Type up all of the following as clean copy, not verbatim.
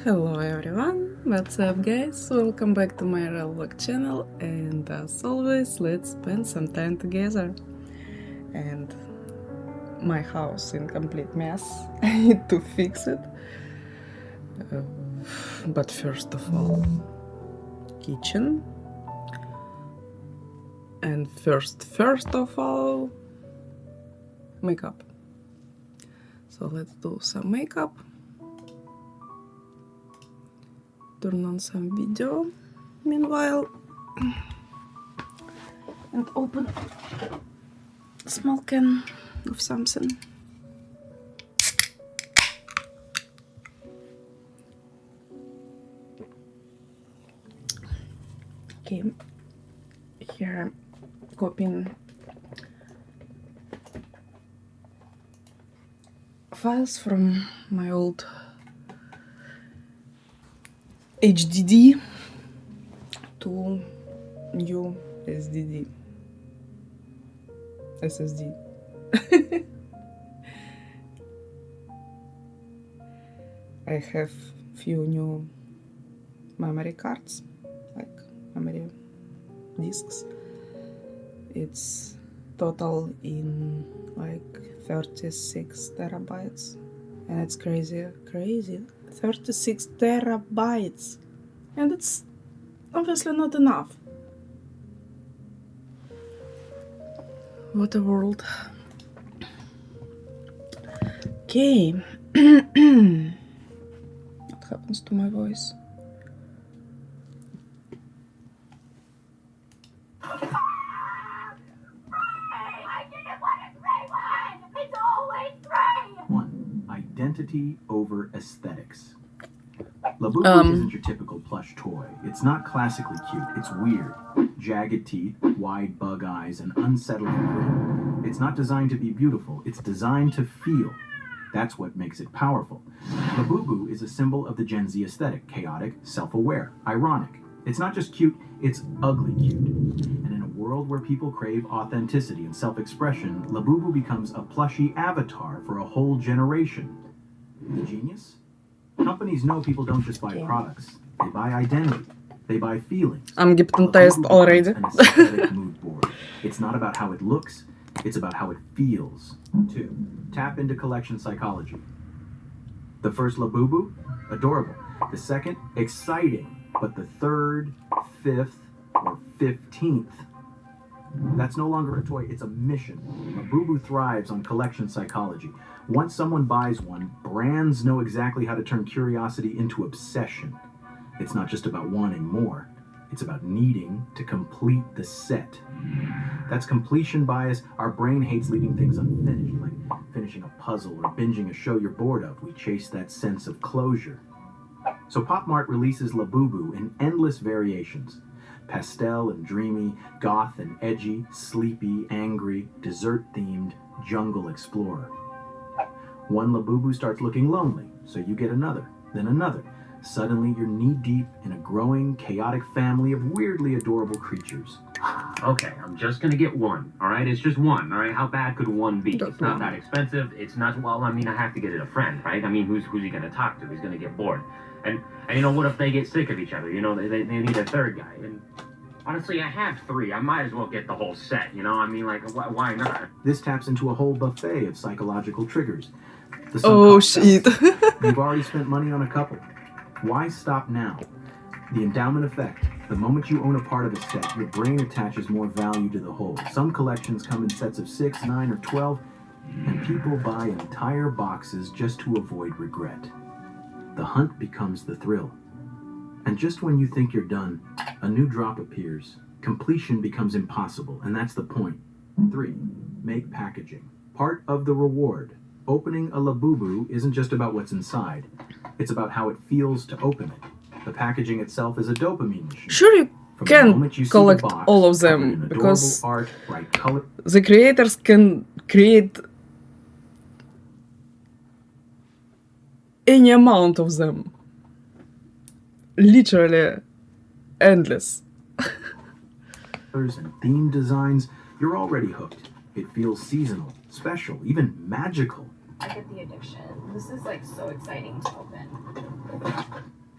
Hello everyone, what's up guys? Welcome back to my real vlog channel, and as always, let's spend some time together. And my house in complete mess, I need to fix it. But first of all, kitchen. And first of all, makeup. So let's do some makeup. Turn on some video meanwhile and open a small can of something. Okay, here I'm copying files from my old HDD to new SSD. I have few new memory cards, like memory disks. It's total in like 36 terabytes, and it's crazy 36 terabytes, and it's obviously not enough. What a world. Okay. What happens to my voice? Identity over aesthetics. Labubu isn't your typical plush toy. It's not classically cute. It's weird. Jagged teeth, wide bug eyes, and unsettling grin. It's not designed to be beautiful. It's designed to feel. That's what makes it powerful. Labubu is a symbol of the Gen Z aesthetic. Chaotic, self-aware, ironic. It's not just cute, it's ugly cute. And in a world where people crave authenticity and self-expression, Labubu becomes a plushy avatar for a whole generation. The genius? Companies know people don't just buy products. They buy identity. They buy feelings. I'm hypnotized already. An aesthetic mood board. It's not about how it looks. It's about how it feels. 2. Tap into collection psychology. The first Labubu? Adorable. The second? Exciting. But the third, 5th, or 15th? That's no longer a toy, it's a mission. Labubu thrives on collection psychology. Once someone buys one, brands know exactly how to turn curiosity into obsession. It's not just about wanting more, it's about needing to complete the set. That's completion bias. Our brain hates leaving things unfinished, like finishing a puzzle or binging a show you're bored of. We chase that sense of closure. So Pop Mart releases Labubu in endless variations. Pastel and dreamy, goth and edgy, sleepy, angry, dessert-themed, jungle explorer. One Labubu starts looking lonely, so you get another, then another. Suddenly, you're knee-deep in a growing, chaotic family of weirdly adorable creatures. Okay, I'm just gonna get one, alright? It's just one, alright? How bad could one be? It's not that expensive, it's not, well, I mean, I have to get it a friend, right? I mean, who's he gonna talk to? He's gonna get bored. And you know, what if they get sick of each other? You know, they need a third guy. And honestly, I have 3. I might as well get the whole set, you know? I mean, like, why not? This taps into a whole buffet of psychological triggers. Oh shit. You've already spent money on a couple. Why stop now? The endowment effect. The moment you own a part of a set, your brain attaches more value to the whole. Some collections come in sets of 6, 9, or 12, and people buy entire boxes just to avoid regret. The hunt becomes the thrill. And just when you think you're done, a new drop appears. Completion becomes impossible, and that's the point. 3. Make packaging. Part of the reward. Opening a Labubu isn't just about what's inside. It's about how it feels to open it. The packaging itself is a dopamine machine. Sure, you can collect all of them, because the creators can create any amount of them. Literally endless. And theme designs, you're already hooked. It feels seasonal, special, even magical. I get the addiction. This is like so exciting to open.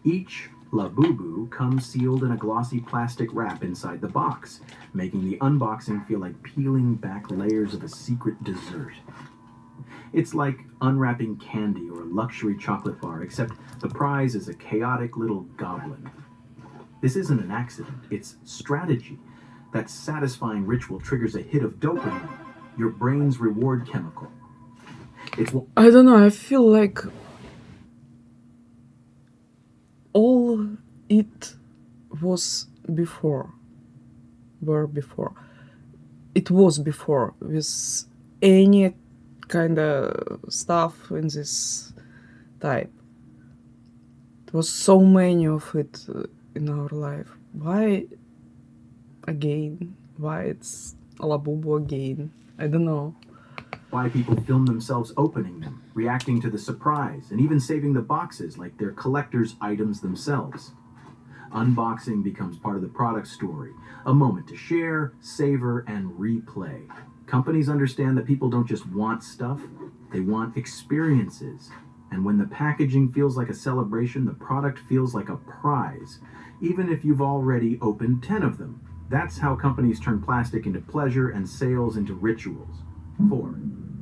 Each Labubu comes sealed in a glossy plastic wrap inside the box, making the unboxing feel like peeling back layers of a secret dessert. It's like unwrapping candy or a luxury chocolate bar, except the prize is a chaotic little goblin. This isn't an accident, it's strategy. That satisfying ritual triggers a hit of dopamine, your brain's reward chemical. I don't know, I feel like all it was before, it was before, with any kind of stuff in this type. There was so many of it in our life. Why again? Why it's Labubu again? I don't know. Why people film themselves opening them, reacting to the surprise, and even saving the boxes like they're collector's items themselves. Unboxing becomes part of the product story, a moment to share, savor, and replay. Companies understand that people don't just want stuff, they want experiences. And when the packaging feels like a celebration, the product feels like a prize, even if you've already opened 10 of them. That's how companies turn plastic into pleasure and sales into rituals. 4.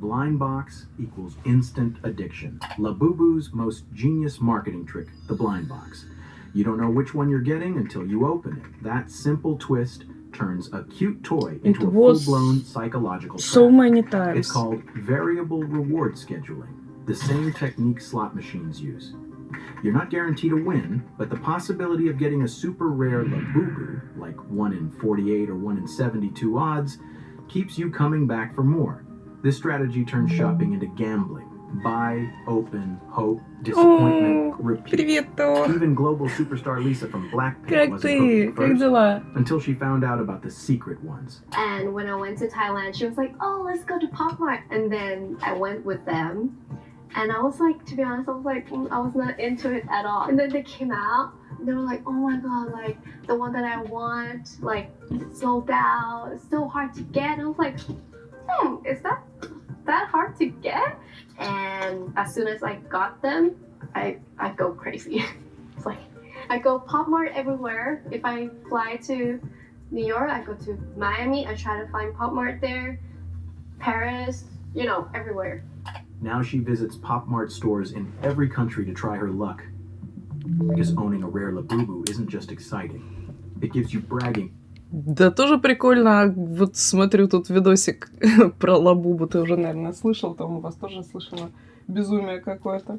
Blind box equals instant addiction. Labubu's most genius marketing trick, the blind box. You don't know which one you're getting until you open it. That simple twist turns a cute toy into a full-blown psychological trap. So many times. It's called variable reward scheduling, the same technique slot machines use. You're not guaranteed a win, but the possibility of getting a super rare Labubu, like 1 in 48 or 1 in 72 odds, keeps you coming back for more. This strategy turns shopping into gambling. Buy, open, hope, disappointment, repeat. Привет, Even global superstar Lisa from Blackpink wasn't hooked at first, until she found out about the secret ones. And when I went to Thailand, she was like, oh, let's go to Pop Mart. And then I went with them. And I was like, to be honest, I was like, I was not into it at all. And then they came out. They were like, oh my God, like the one that I want, like it's sold out. It's so hard to get. And I was like, is that hard to get? And as soon as I got them, I go crazy. It's like I go Pop Mart everywhere. If I fly to New York, I go to Miami. I try to find Pop Mart there. Paris, you know, everywhere. Now she visits Pop Mart stores in every country to try her luck. Because owning a rare Labubu isn't just exciting. It gives you bragging. Да, тоже прикольно. Вот смотрю тут видосик про Лабубу. Ты уже, наверное, слышал. Там у вас тоже слышала. Безумие какое-то.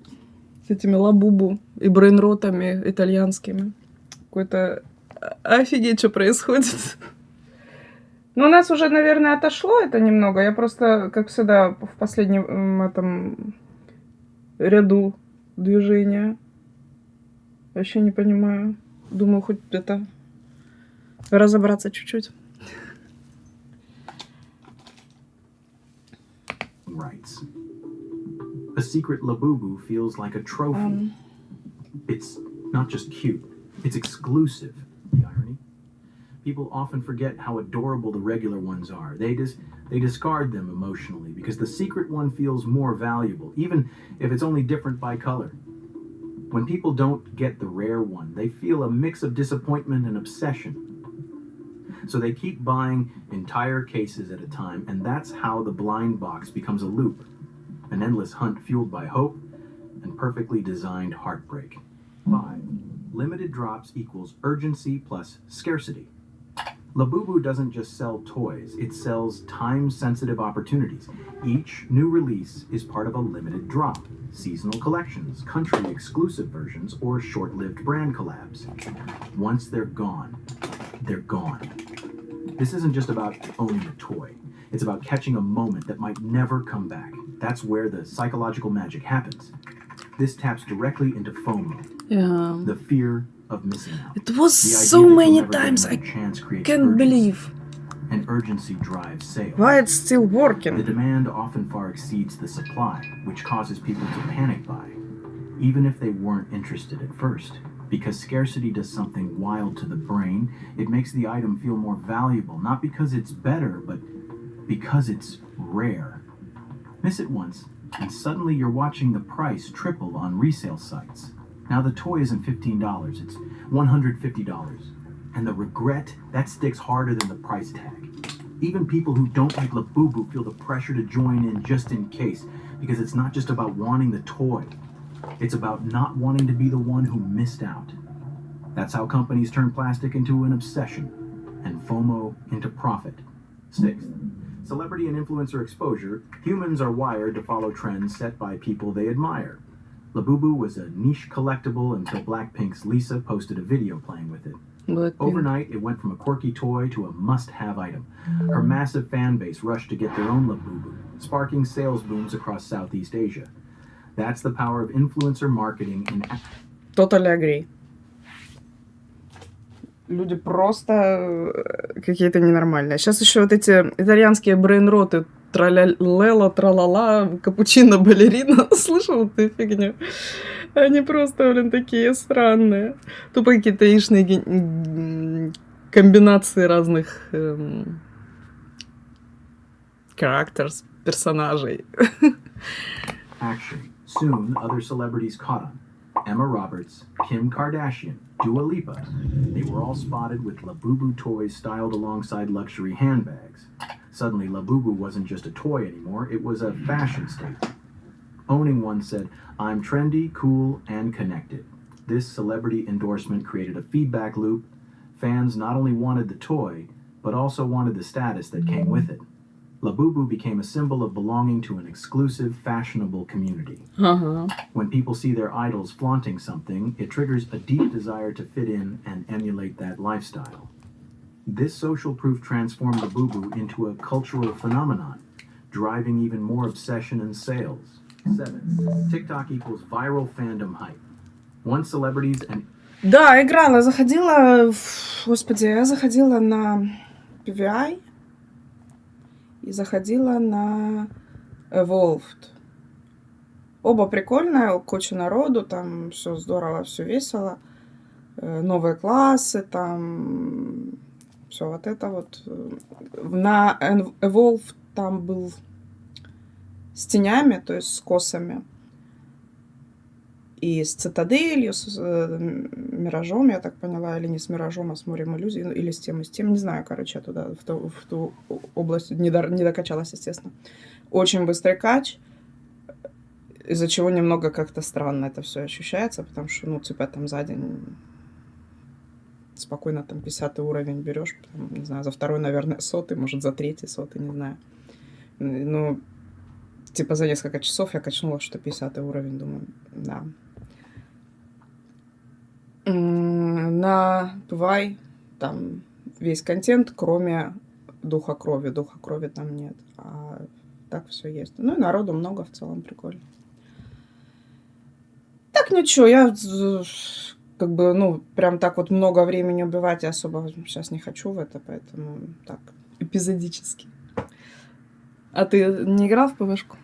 С этими Лабубу и брейнротами итальянскими. Какое-то... Офигеть, что происходит. Ну, у нас уже, наверное, отошло это немного. Я просто, как всегда, в последнем этом ряду движения. Вообще не понимаю. Думаю, хоть это... разобраться чуть-чуть. Rights. A secret Labubu feels like a trophy. It's not just cute, it's exclusive. The irony. People often forget how adorable the regular ones are. They discard them emotionally because the secret one feels more valuable, even if it's only different by color. When people don't get the rare one, they feel a mix of disappointment and obsession. So they keep buying entire cases at a time, and that's how the blind box becomes a loop, an endless hunt fueled by hope and perfectly designed heartbreak. 5. Limited drops equals urgency plus scarcity. Labubu doesn't just sell toys, it sells time-sensitive opportunities. Each new release is part of a limited drop, seasonal collections, country-exclusive versions, or short-lived brand collabs. Once they're gone, they're gone. This isn't just about owning a toy. It's about catching a moment that might never come back. That's where the psychological magic happens. This taps directly into FOMO, the fear of missing out. It was so many times, I can't believe. And urgency drives sales. Why it's still working? The demand often far exceeds the supply, which causes people to panic buy, even if they weren't interested at first. Because scarcity does something wild to the brain, it makes the item feel more valuable, not because it's better, but because it's rare. Miss it once, and suddenly you're watching the price triple on resale sites. Now the toy isn't $15, it's $150. And the regret, that sticks harder than the price tag. Even people who don't like Labubu feel the pressure to join in just in case, because it's not just about wanting the toy. It's about not wanting to be the one who missed out. That's how companies turn plastic into an obsession and FOMO into profit. Sixth, celebrity and influencer exposure. Humans are wired to follow trends set by people they admire. Labubu was a niche collectible until Blackpink's Lisa posted a video playing with it. Overnight, it went from a quirky toy to a must-have item. Her massive fan base rushed to get their own Labubu, sparking sales booms across Southeast Asia. That's the power of influencer marketing in... Totally agree. Люди просто какие-то ненормальные. Сейчас еще вот эти итальянские брейнроты траля-лела, тралала, капучино-балерина. Слышал эту фигню? Они просто, блин, такие странные. Тупо какие-то яичные комбинации разных characters, персонажей. Action. Soon, other celebrities caught on. Emma Roberts, Kim Kardashian, Dua Lipa. They were all spotted with Labubu toys styled alongside luxury handbags. Suddenly, Labubu wasn't just a toy anymore, it was a fashion statement. Owning one said, "I'm trendy, cool, and connected." This celebrity endorsement created a feedback loop. Fans not only wanted the toy, but also wanted the status that came with it. Labubu became a symbol of belonging to an exclusive, fashionable community. When people see their idols flaunting something, it triggers a deep desire to fit in and emulate that lifestyle. This social proof transformed Labubu into a cultural phenomenon, driving even more obsession and sales. 7. TikTok equals viral fandom hype. Once celebrities and... Да, играла, заходила... Господи, я заходила на PVI и заходила на Evolved. Оба прикольные, куча народу, там все здорово, все весело. Новые классы, там все вот это вот. На Evolved там был с тенями, то есть с косами. И с цитаделью, с миражом, я так поняла, или не с миражом, а с морем иллюзий, или с тем, не знаю, короче, я туда, в ту область не докачалась, естественно. Очень быстрый кач, из-за чего немного как-то странно это все ощущается, потому что, ну, типа, там за день спокойно там 50 уровень берешь, там, не знаю, за второй, наверное, 100, может, за третий 100, не знаю. Ну, типа, за несколько часов я качнула, что 50 уровень, думаю, да. На PVI там весь контент, кроме духа крови. Духа крови там нет. А так все есть. Ну и народу много в целом, прикольно. Так, ничего, я как бы, ну, прям так вот много времени убивать я особо сейчас не хочу в это, поэтому так, эпизодически. А ты не играл в ПВшку?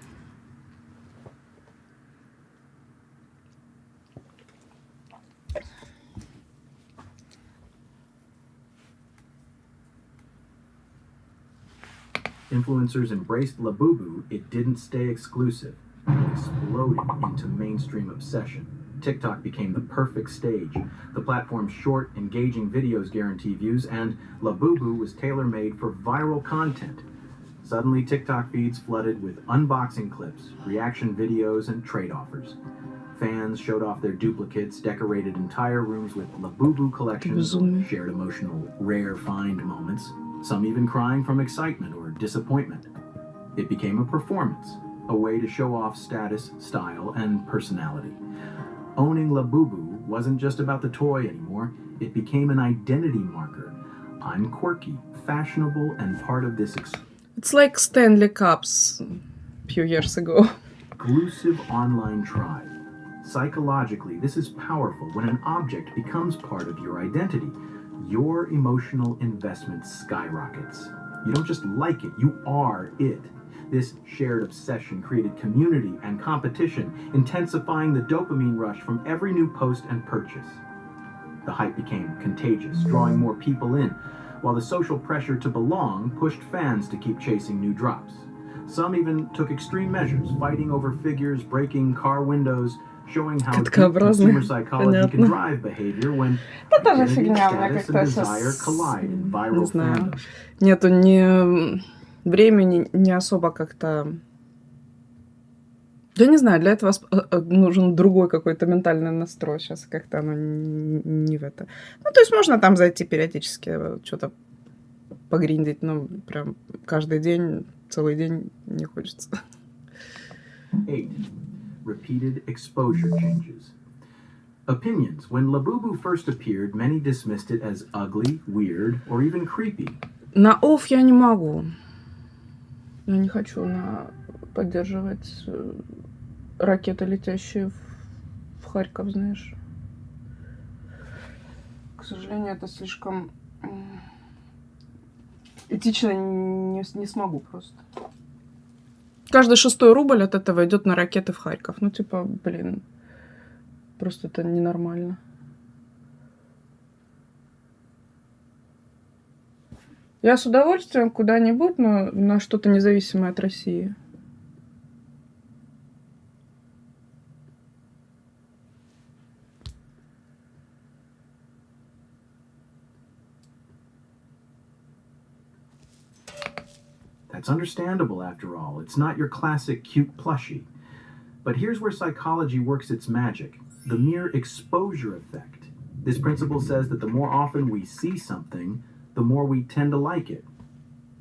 Influencers embraced Labubu, it didn't stay exclusive. It exploded into mainstream obsession. TikTok became the perfect stage. The platform's short, engaging videos guarantee views, and Labubu was tailor-made for viral content. Suddenly, TikTok feeds flooded with unboxing clips, reaction videos, and trade offers. Fans showed off their duplicates, decorated entire rooms with Labubu collections, or shared emotional, rare find moments, some even crying from excitement or disappointment. It became a performance, a way to show off status, style, and personality. Owning Labubu wasn't just about the toy anymore, it became an identity marker. I'm quirky, fashionable, and part of this It's like Stanley Cups a few years ago. exclusive online tribe. Psychologically, this is powerful. When an object becomes part of your identity, your emotional investment skyrockets. You don't just like it, you are it. This shared obsession created community and competition, intensifying the dopamine rush from every new post and purchase. The hype became contagious, drawing more people in, while the social pressure to belong pushed fans to keep chasing new drops. Some even took extreme measures, fighting over figures, breaking car windows, showing how deep Каткообразный. consumer psychology can Понятно. drive behavior when Это тоже identity, фигня, у меня status, как-то and desire сейчас, collide in не viral знаю, fandom. нету ни времени, не особо как-то... Я не знаю, для этого нужен другой какой-то ментальный настрой. Сейчас как-то оно не в это. Ну, то есть можно там зайти периодически, что-то погриндить, но прям каждый день, целый день не хочется. 8. Repeated exposure changes. Opinions. When Labubu first appeared, many dismissed it as ugly, weird, or even creepy. На офф я не могу. Я не хочу поддерживать ракеты, летящие в Харьков, знаешь. К сожалению, это слишком этично не смогу просто. Каждый 6-й рубль от этого идет на ракеты в Харьков. Ну, типа, блин, просто это ненормально. Я с удовольствием куда-нибудь, но на что-то независимое от России. That's understandable, after all. It's not your classic cute plushie. But here's where psychology works its magic. The mere exposure effect. This principle says that the more often we see something, the more we tend to like it.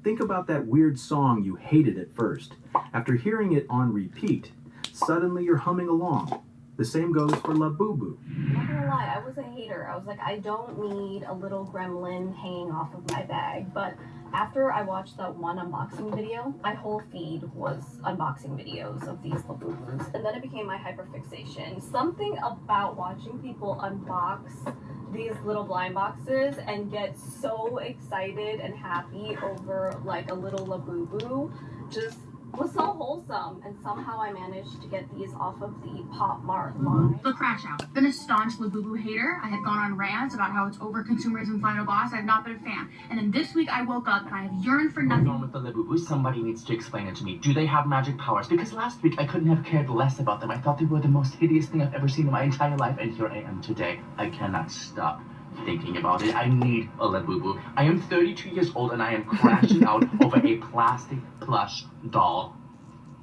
Think about that weird song you hated at first. After hearing it on repeat, suddenly you're humming along. The same goes for Labubu. I'm not gonna lie, I was a hater. I was like, I don't need a little gremlin hanging off of my bag. But after I watched that one unboxing video, my whole feed was unboxing videos of these Labubus. And then it became my hyperfixation. Something about watching people unbox these little blind boxes and get so excited and happy over like a little Labubu just was so wholesome, and somehow I managed to get these off of the Pop Mart line. The crash out. Been a staunch Labubu hater. I had gone on rants about how it's over consumerism final boss. I've not been a fan. And then this week I woke up and I have yearned for nothing. What's wrong with the Labubu? Somebody needs to explain it to me. Do they have magic powers? Because last week I couldn't have cared less about them. I thought they were the most hideous thing I've ever seen in my entire life, and here I am today. I cannot stop thinking about it. I need a Labubu. I am 32 years old and I am crashing out over a plastic plush doll.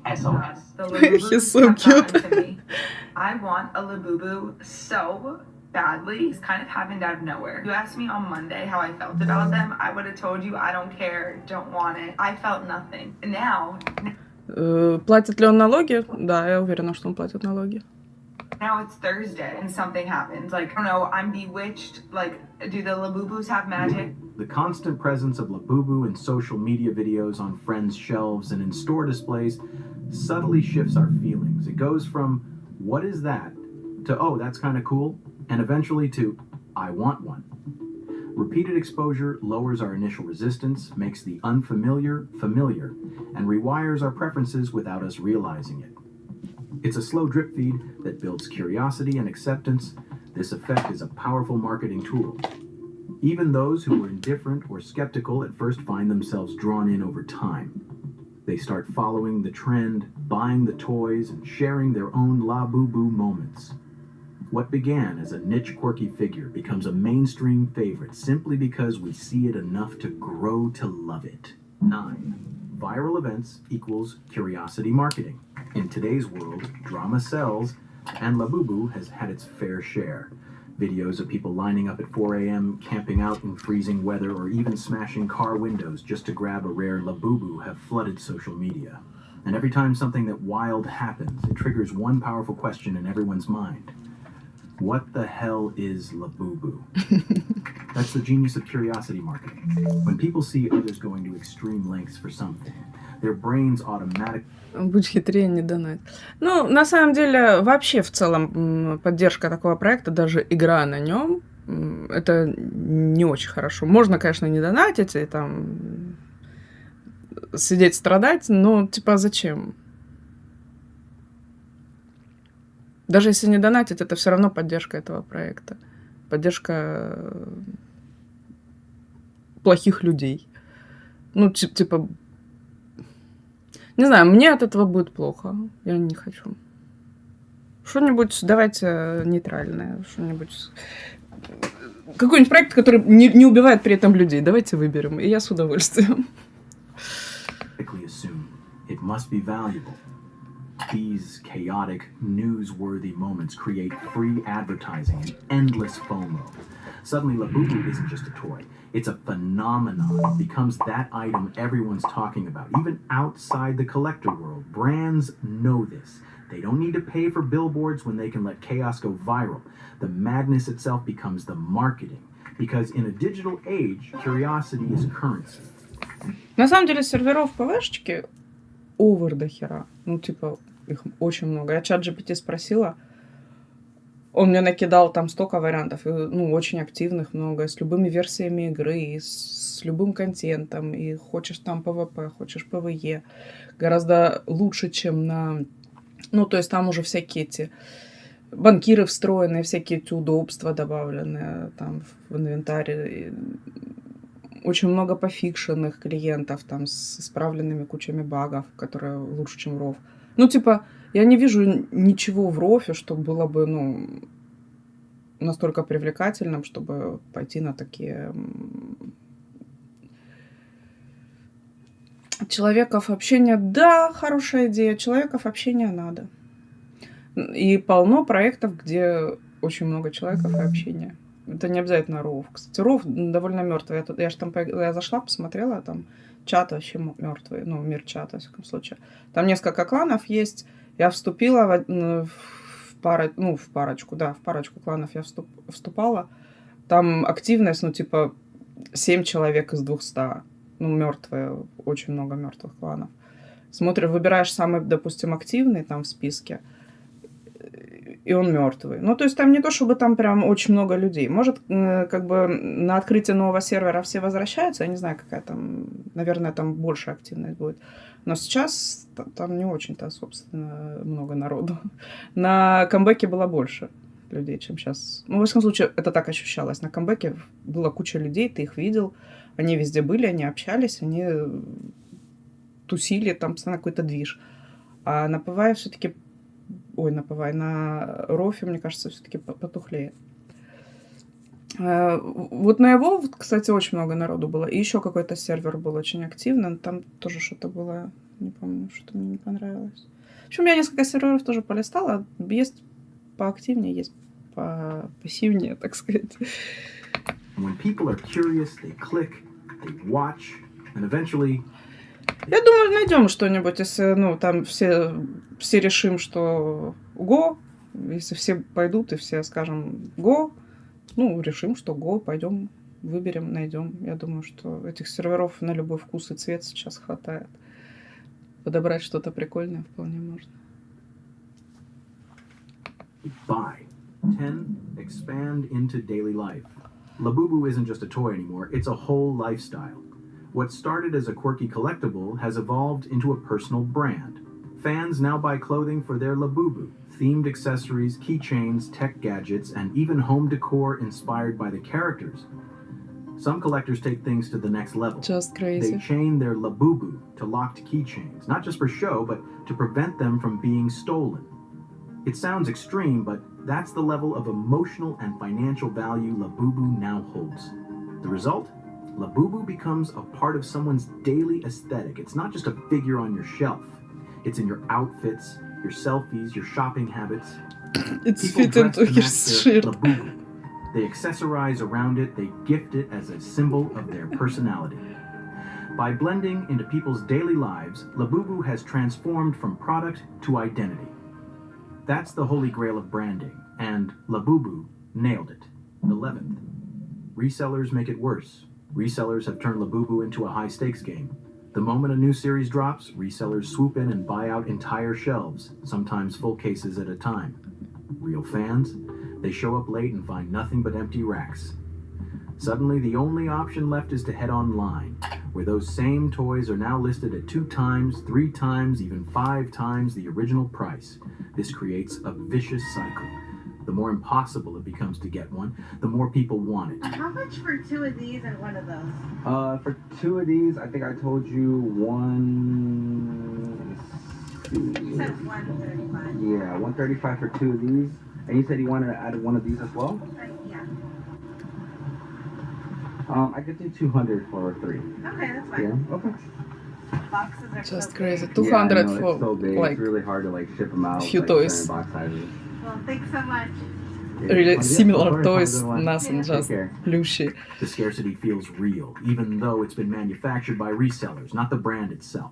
SOS. The Labubu He's so have gotten cute. to me. I want a Labubu so badly. It's kind of happened out of nowhere. You asked me on Monday how I felt about them. I would have told you I don't care, don't want it. I felt nothing. And now Платит ли он налоги? Да, я уверена, что он платит налоги. it's Thursday and something happens. Like, I don't know, I'm bewitched. Like, do the Labubus have magic? The constant presence of Labubu in social media videos, on friends' shelves, and in store displays subtly shifts our feelings. It goes from, what is that, to, oh, that's kind of cool, and eventually to, I want one. Repeated exposure lowers our initial resistance, makes the unfamiliar familiar, and rewires our preferences without us realizing it. It's a slow drip feed that builds curiosity and acceptance. This effect is a powerful marketing tool. Even those who were indifferent or skeptical at first find themselves drawn in over time. They start following the trend, buying the toys, and sharing their own Labubu moments. What began as a niche quirky figure becomes a mainstream favorite simply because we see it enough to grow to love it. 9. Viral events equals curiosity marketing. In today's world, drama sells, and Labubu has had its fair share. Videos of people lining up at 4 a.m., camping out in freezing weather, or even smashing car windows just to grab a rare Labubu have flooded social media. And every time something that wild happens, it triggers one powerful question in everyone's mind. What the hell is Labubu? That's the genius of curiosity marketing. When people see others going to extreme lengths for something, their brains automatically... Будь хитрее, не донать. Ну, на самом деле, вообще в целом поддержка такого проекта, даже игра на нем, это не очень хорошо. Можно, конечно, не донатить и там сидеть страдать, но типа зачем? Даже если не донатить, это все равно поддержка этого проекта. Поддержка плохих людей. Ну, типа... Не знаю, мне от этого будет плохо. Я не хочу. Что-нибудь давайте нейтральное, что-нибудь... Какой-нибудь проект, который не убивает при этом людей. Давайте выберем, и я с удовольствием. It must be valuable. These chaotic, newsworthy moments create free advertising and endless FOMO. Suddenly, Labubu isn't just a toy. It's a phenomenon. It becomes that item everyone's talking about. Even outside the collector world, brands know this. They don't need to pay for billboards when they can let chaos go viral. The madness itself becomes the marketing. Because in a digital age, curiosity is currency. На самом деле серверов ПВшечки овер до хера. Ну, типа, их очень много. Я чат GPT спросила, он мне накидал там столько вариантов, и, ну, очень активных много, с любыми версиями игры, и с любым контентом, и хочешь там PvP, хочешь PvE. Гораздо лучше, чем на... Ну, то есть там уже всякие эти банкиры встроенные, всякие эти удобства добавлены там в инвентаре. Очень много пофикшенных клиентов там с исправленными кучами багов, которые лучше, чем в ROV. Ну, типа, я не вижу ничего в ROV, что было бы, ну, настолько привлекательным, чтобы пойти на такие... Человеков общения, да, хорошая идея, человеков общения надо. И полно проектов, где очень много человеков и общения. Это не обязательно ROV. Кстати, ROV довольно мертвый. Я зашла, посмотрела, там чат вообще мертвый. Ну, мир чата, во всяком случае. Там несколько кланов есть. Я вступила в парочку кланов я вступала. Там активность, ну, типа, 7 человек из 200. Ну, мертвые, очень много мертвых кланов. Смотришь, выбираешь самый, допустим, активный там в списке, и он мертвый. Ну, то есть там не то, чтобы там прям очень много людей. Может, как бы на открытие нового сервера все возвращаются. Я не знаю, какая там... Наверное, там больше активность будет. Но сейчас там не очень-то, собственно, много народу. На камбэке было больше людей, чем сейчас. Ну, во всяком случае, это так ощущалось. На камбэке была куча людей, ты их видел. Они везде были, они общались, они тусили, там постоянно какой-то движ. А на ПВ все-таки... Ой, на ПВ, на ROV, мне кажется, все-таки потухлее. Вот на его, кстати, очень много народу было. И еще какой-то сервер был очень активный. Там тоже что-то было, не помню, что мне не понравилось. В общем, я несколько серверов тоже полистала. Есть поактивнее, есть попассивнее, так сказать. When people are curious, they click, they watch, and eventually... Я думаю, найдем что-нибудь, если, ну, там все решим, что го, если все пойдут и все скажем го, ну, решим, что го, пойдем, выберем, найдем. Я думаю, что этих серверов на любой вкус и цвет сейчас хватает. Подобрать что-то прикольное вполне можно. Buy. 10. Expand into daily life. Labubu isn't just a toy anymore, it's a whole lifestyle. What started as a quirky collectible has evolved into a personal brand. Fans now buy clothing for their Labubu, themed accessories, keychains, tech gadgets, and even home decor inspired by the characters. Some collectors take things to the next level. Just crazy. They chain their Labubu to locked keychains, not just for show, but to prevent them from being stolen. It sounds extreme, but that's the level of emotional and financial value Labubu now holds. The result? Labubu becomes a part of someone's daily aesthetic. It's not just a figure on your shelf. It's in your outfits, your selfies, your shopping habits. It's People fit into dress to your match their shirt. Labubu. They accessorize around it, they gift it as a symbol of their personality. By blending into people's daily lives, Labubu has transformed from product to identity. That's the holy grail of branding, and Labubu nailed it. 11th. Resellers make it worse. Resellers have turned Labubu into a high-stakes game. The moment a new series drops, resellers swoop in and buy out entire shelves, sometimes full cases at a time. Real fans? They show up late and find nothing but empty racks. Suddenly, the only option left is to head online, where those same toys are now listed at 2 times, 3 times, even 5 times the original price. This creates a vicious cycle. The more impossible it becomes to get one, the more people want it. How much for 2 of these and 1 of those? For 2 of these, I think I told you 160. You said 135. Yeah, 135 for 2 of these. And you said you wanted to add one of these as well? Yeah. I could do 200 for 3. Okay, that's fine. Yeah, okay. Boxes are Just so crazy. big. 200 yeah, I know, for it's so big. like It's really hard to like ship them out. few like, toys. certain box sizes. Well, thanks so much. really Yeah, similar of course, toys, have a good one. nothing, Yeah. just Take care. plushy. The scarcity feels real, even though it's been manufactured by resellers, not the brand itself.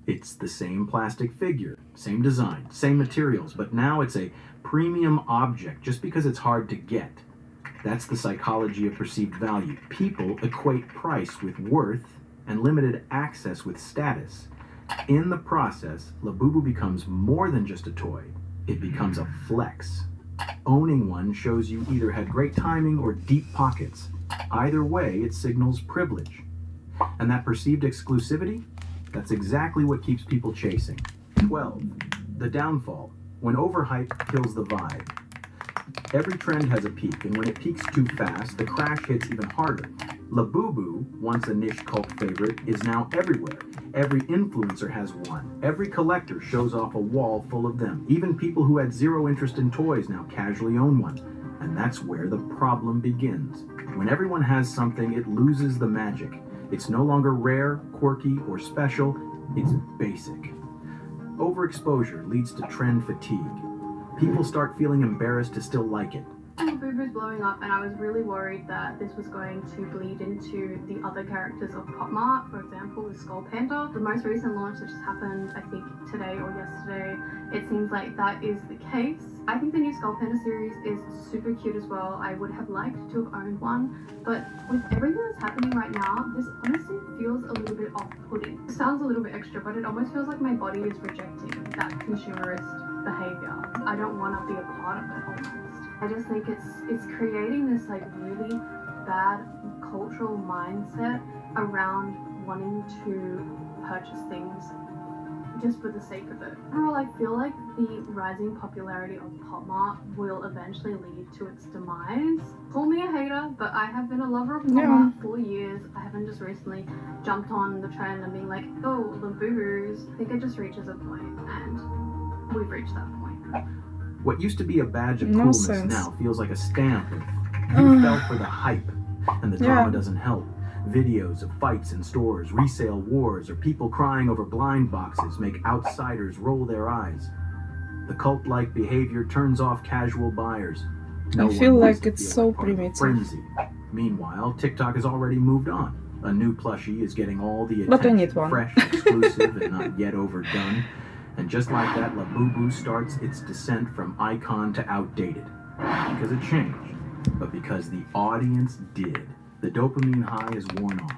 It's the same plastic figure, same design, same materials, but now it's a premium object just because it's hard to get. That's the psychology of perceived value. People equate price with worth and limited access with status. In the process, Labubu becomes more than just a toy. It becomes a flex. Owning one shows you either had great timing or deep pockets. Either way, it signals privilege. And that perceived exclusivity? That's exactly what keeps people chasing. 12. The downfall. When overhype kills the vibe. Every trend has a peak, and when it peaks too fast, the crash hits even harder. Labubu, once a niche cult favorite, is now everywhere. Every influencer has one. Every collector shows off a wall full of them. Even people who had zero interest in toys now casually own one. And that's where the problem begins. When everyone has something, it loses the magic. It's no longer rare, quirky, or special. It's basic. Overexposure leads to trend fatigue. People start feeling embarrassed to still like it. Labubu's blowing up, and I was really worried that this was going to bleed into the other characters of Pop Mart, for example, with Skull Panda. The most recent launch that just happened, I think today or yesterday, it seems like that is the case. I think the new Skull Panda series is super cute as well. I would have liked to have owned one, but with everything that's happening right now, this honestly feels a little bit off-putting. It sounds a little bit extra, but it almost feels like my body is rejecting that consumerist behavior. I don't want to be a part of it almost. I just think it's creating this like really bad cultural mindset around wanting to purchase things just for the sake of it. Overall, I feel like the rising popularity of Pop Mart will eventually lead to its demise. Call me a hater, but I have been a lover of Pop Mart for years. I haven't just recently jumped on the trend and being like, oh, Labubus. I think it just reaches a point, and we've reached that point. What used to be a badge of No coolness sense. now feels like a stamp of you fell for the hype, and the drama doesn't help. Videos of fights in stores, resale wars, or people crying over blind boxes make outsiders roll their eyes. The cult-like behavior turns off casual buyers. No I feel one wants like to it's feel so like part of a primitive. frenzy. Meanwhile, TikTok has already moved on. A new plushie is getting all the But I attention, need one. fresh, exclusive, and not yet overdone. And just like that, Labubu starts its descent from icon to outdated. Not because it changed, but because the audience did. The dopamine high is worn off.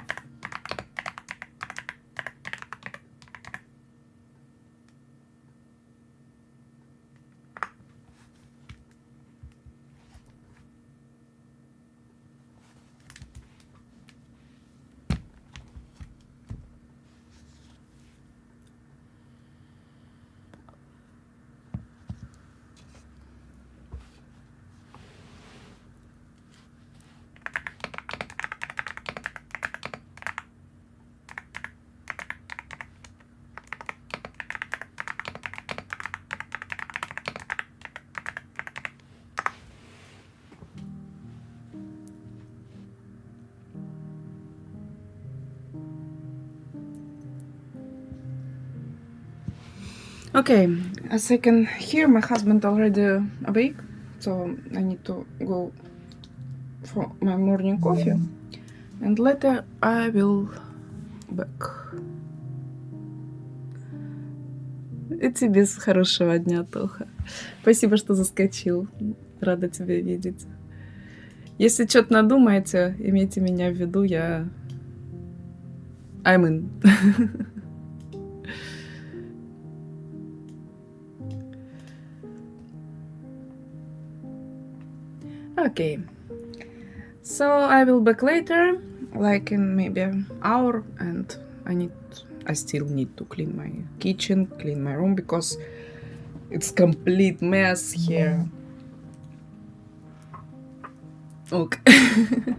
Okay, as I can hear, my husband already awake, so I need to go for my morning coffee, and later I will back. И тебе хорошего дня, Тоха. Спасибо, что заскочил. Рада тебя видеть. Если что-то надумаете, имейте меня в виду, I'm in. Okay, so I will back later, like in maybe an hour, and I still need to clean my kitchen, clean my room, because it's complete mess here. Okay.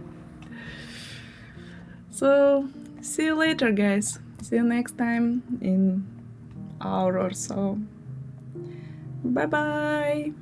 So, see you later, guys. See you next time in hour or so. Bye bye.